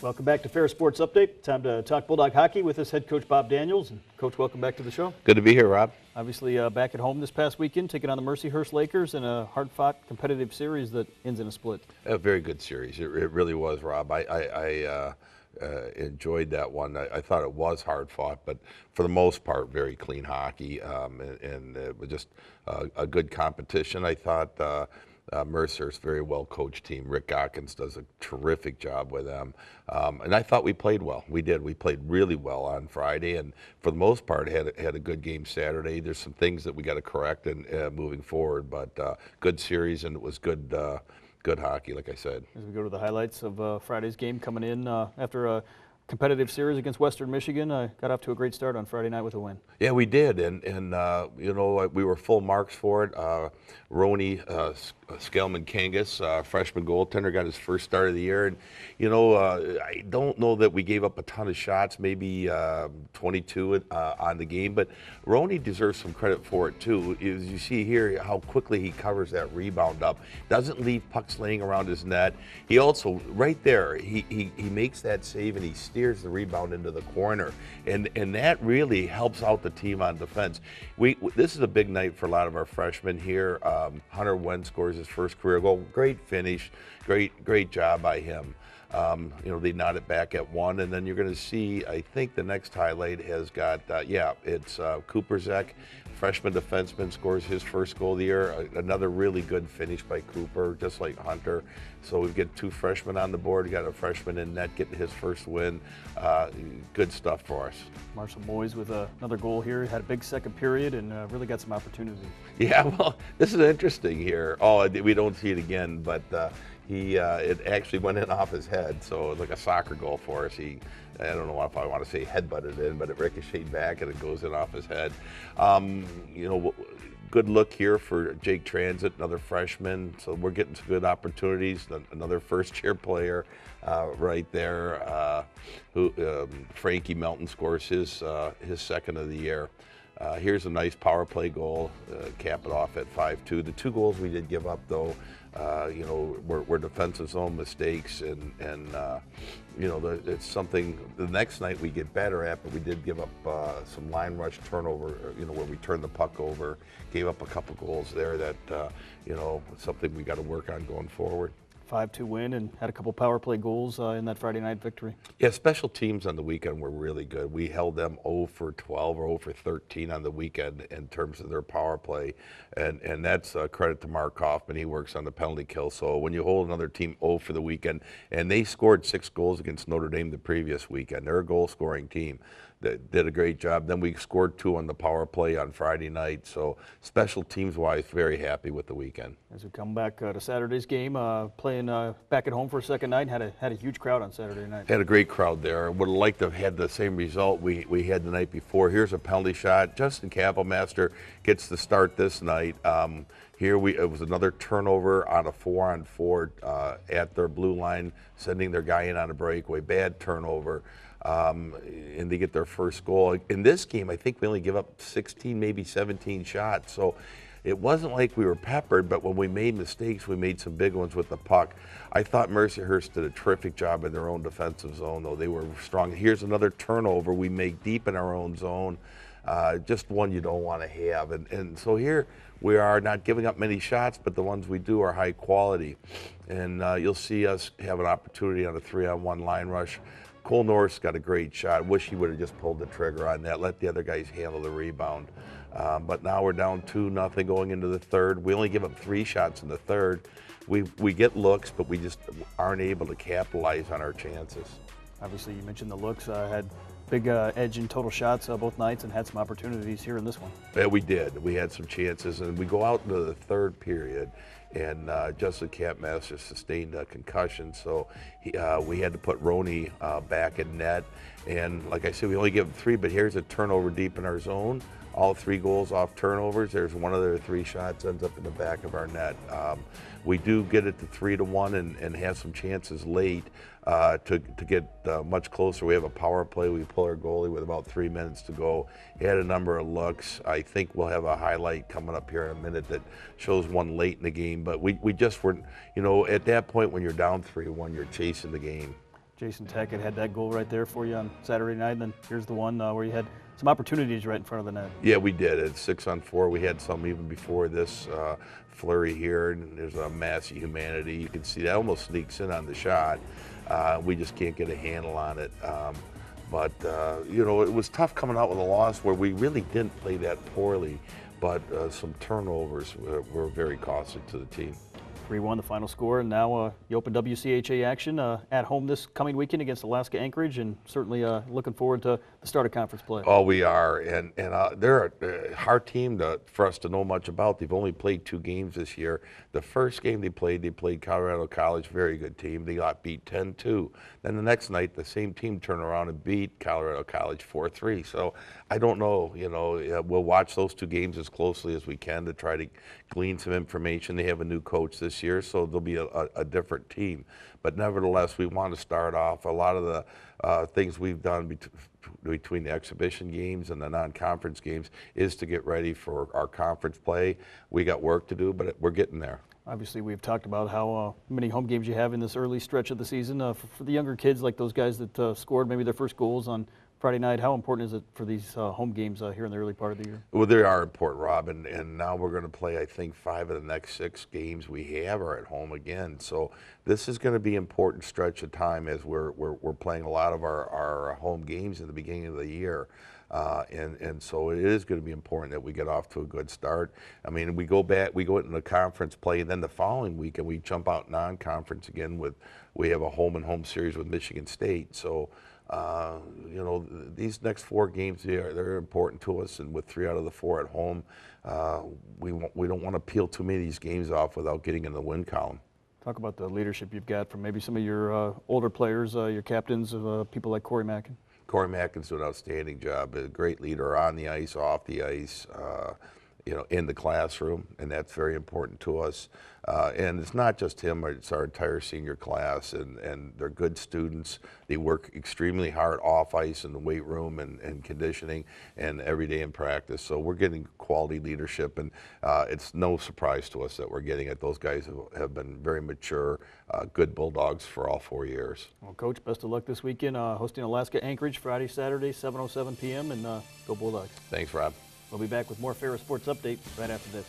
Welcome back to Ferris Sports Update. Time to talk Bulldog Hockey with us head coach Bob Daniels. And Coach, welcome back to the show. Good to be here, Rob. Obviously back at home this past weekend, taking on the Mercyhurst Lakers in a hard-fought competitive series that ends in a split. A very good series. It really was, Rob. I enjoyed that one. I thought it was hard fought, but for the most part, very clean hockey, and it was just a good competition. I thought Mercer's very well coached team. Rick Gockins does a terrific job with them, and I thought we played well. We did. We played really well on Friday, and for the most part, had a good game Saturday. There's some things that we got to correct and moving forward, but good series, and it was good. Good hockey, like I said. As we go to the highlights of Friday's game, coming in after a competitive series against Western Michigan, got off to a great start on Friday night with a win. Yeah, we did, and you know, we were full marks for it. Roney Skelman-Kangas, freshman goaltender, got his first start of the year, and you know, I don't know that we gave up a ton of shots, maybe 22 on the game, but Roney deserves some credit for it too. As you see here, how quickly he covers that rebound up, doesn't leave pucks laying around his net. He also, right there, he makes that save and he steers the rebound into the corner, and that really helps out the team on defense. This is a big night for a lot of our freshmen here. Hunter Wen scores his first career goal. Great finish, great job by him. You know, they knot it back at one, and then you're going to see, I think the next highlight has got, it's Cooper Zek, freshman defenseman, scores his first goal of the year. Another really good finish by Cooper, just like Hunter. So we've got two freshmen on the board. We got a freshman in net getting his first win. Good stuff for us. Marshall Moyes with another goal here. Had a big second period and really got some opportunities. Yeah, well, this is interesting here. Oh, we don't see it again, but it actually went in off his head, so it was like a soccer goal for us. I don't know if I want to say headbutted in, but it ricocheted back and it goes in off his head. You know, good look here for Jake Transit, another freshman. So we're getting some good opportunities. Another first-year player right there. Frankie Melton scores his second of the year. Here's a nice power play goal, cap it off at 5-2. The two goals we did give up, though, you know, were defensive zone mistakes, and you know, it's something the next night we get better at, but we did give up some line rush turnover, you know, where we turned the puck over, gave up a couple goals there that, you know, something we got to work on going forward. 5-2 win and had a couple power play goals in that Friday night victory. Yeah, special teams on the weekend were really good. We held them 0 for 12 or 0 for 13 on the weekend in terms of their power play, and that's a credit to Mark Kaufman. He works on the penalty kill. So when you hold another team 0 for the weekend, and they scored 6 goals against Notre Dame the previous weekend, they're a goal-scoring team. That did a great job. Then we scored 2 on the power play on Friday night. So special teams-wise, very happy with the weekend. As we come back to Saturday's game, playing back at home for a second night, had a huge crowd on Saturday night. Had a great crowd there. Would have liked to have had the same result we had the night before. Here's a penalty shot. Justin Kapelmaster gets the start this night. Here it was another turnover on a 4-on-4 at their blue line, sending their guy in on a breakaway. Bad turnover. And they get their first goal. In this game, I think we only give up 16, maybe 17 shots. So it wasn't like we were peppered, but when we made mistakes, we made some big ones with the puck. I thought Mercyhurst did a terrific job in their own defensive zone, though. They were strong. Here's another turnover we make deep in our own zone. Just one you don't want to have. And so here we are not giving up many shots, but the ones we do are high quality. And you'll see us have an opportunity on a 3-on-1 line rush. Cole Norris got a great shot. Wish he would have just pulled the trigger on that, let the other guys handle the rebound. But now we're down 2-0 going into the third. We only give up 3 shots in the third. We get looks, but we just aren't able to capitalize on our chances. Obviously, you mentioned the looks. Had big edge in total shots both nights and had some opportunities here in this one. Yeah, we did. We had some chances, and we go out into the third period, and Justin Kapelmaster sustained a concussion, so we had to put Roney back in net. And like I said, we only give him 3, but here's a turnover deep in our zone. All 3 goals off turnovers. There's one of their 3 shots ends up in the back of our net. We do get it to 3-1 and have some chances late to get much closer. We have a power play. We pull our goalie with about 3 minutes to go. He had a number of looks. I think we'll have a highlight coming up here in a minute that shows one late in the game. But we just weren't, you know, at that point when you're down 3-1, you're chasing the game. Jason Tackett had that goal right there for you on Saturday night, and then here's the one where you had some opportunities right in front of the net. Yeah, we did. It's 6-on-4. We had some even before this flurry here, and there's a massive humanity. You can see that almost sneaks in on the shot. We just can't get a handle on it. But you know, it was tough coming out with a loss where we really didn't play that poorly, but some turnovers were very costly to the team. 3-1 the final score, and now you open WCHA action at home this coming weekend against Alaska-Anchorage, and certainly looking forward to the start of conference play. Oh, we are, and they're a hard team for us to know much about. They've only played 2 games this year. The first game they played Colorado College, very good team. They got beat 10-2. Then the next night, the same team turned around and beat Colorado College 4-3. So I don't know, you know, we'll watch those 2 games as closely as we can to try to glean some information. They have a new coach this year, so they'll be a different team. But nevertheless, we want to start off. A lot of the things we've done between the exhibition games and the non-conference games is to get ready for our conference play. We got work to do, but we're getting there. Obviously, we've talked about how many home games you have in this early stretch of the season. For the younger kids, like those guys that scored maybe their first goals on Friday night, how important is it for these home games here in the early part of the year? Well, they are important, Rob, and now we're going to play, I think, 5 of the next 6 games we have are at home again. So this is going to be an important stretch of time as we're playing a lot of our home games in the beginning of the year. And so it is going to be important that we get off to a good start. I mean, we go into the conference play, and then the following week, and we jump out non-conference again we have a home-and-home series with Michigan State. So, you know, these next 4 games, they're important to us, and with 3 out of the 4 at home, we don't want to peel too many of these games off without getting in the win column. Talk about the leadership you've got from maybe some of your older players, your captains, people like Corey Mackin. Corey Mackin's doing an outstanding job. A great leader on the ice, off the ice, you know, in the classroom, and that's very important to us. And it's not just him, it's our entire senior class, and they're good students. They work extremely hard off ice in the weight room and conditioning and every day in practice. So we're getting quality leadership, and it's no surprise to us that we're getting it. Those guys have been very mature, good Bulldogs for all 4 years. Well, Coach, best of luck this weekend, hosting Alaska-Anchorage Friday, Saturday, 7:07 p.m., and go Bulldogs. Thanks, Rob. We'll be back with more Ferris Sports Update right after this.